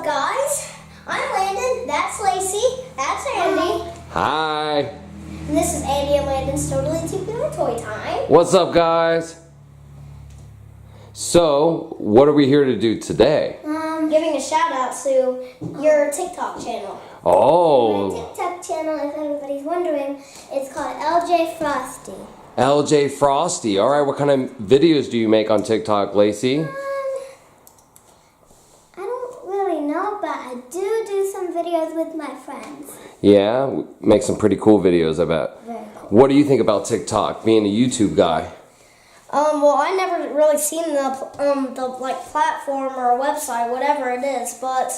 up, guys? I'm Landon, that's Lacey, that's Andy. Hi. And this is Andy and Landon's Totally Tubular Toy Time. What's up, guys? So, what are we here to do today? Giving a shout out to your TikTok channel. Oh. My TikTok channel, if everybody's wondering, it's called Ljfrosty'S. Ljfrosty's. All right, what kind of videos do you make on TikTok, Lacey? I don't really know, but I do some videos with my friends. Yeah, make some pretty cool videos, I bet. Very cool. What do you think about TikTok, being a YouTube guy? Well, I never really seen the platform or website, whatever it is, but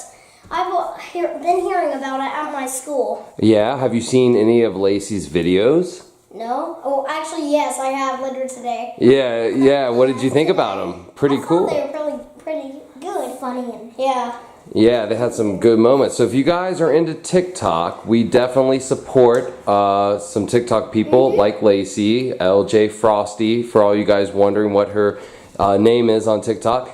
I've been hearing about it at my school. Yeah, have you seen any of Lacey's videos? No? Oh, actually, yes, I have later today. Yeah. What did you think about them? Pretty cool. They were pretty good, funny, and yeah. Yeah, they had some good moments. So if you guys are into TikTok, we definitely support some TikTok people like Lacey, Ljfrosty's, for all you guys wondering what her name is on TikTok.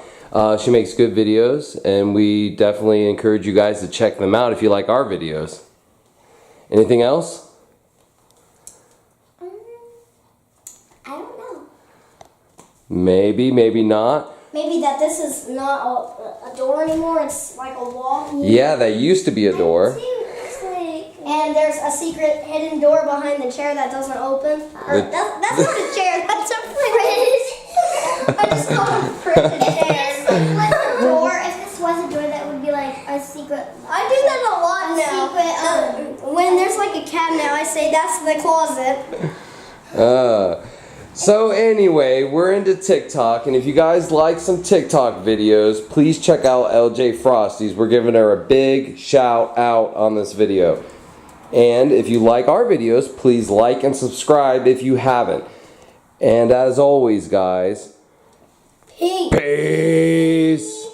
She makes good videos, and we definitely encourage you guys to check them out if you like our videos. Anything else? I don't know. Maybe, maybe not. Maybe that this is not a door anymore, it's like a wall. Yeah, that used to be a door. And there's a secret hidden door behind the chair that doesn't open. That's not a chair, that's a fridge. I just call it a fridge chair. Door, if this was a door, that would be like a secret. I do that a lot now. When there's like a cabinet, I say that's the closet. So anyway, we're into TikTok, and if you guys like some TikTok videos, please check out Ljfrosty'S. We're giving her a big shout out on this video. And if you like our videos, please like and subscribe if you haven't. And as always, guys, Peace. peace.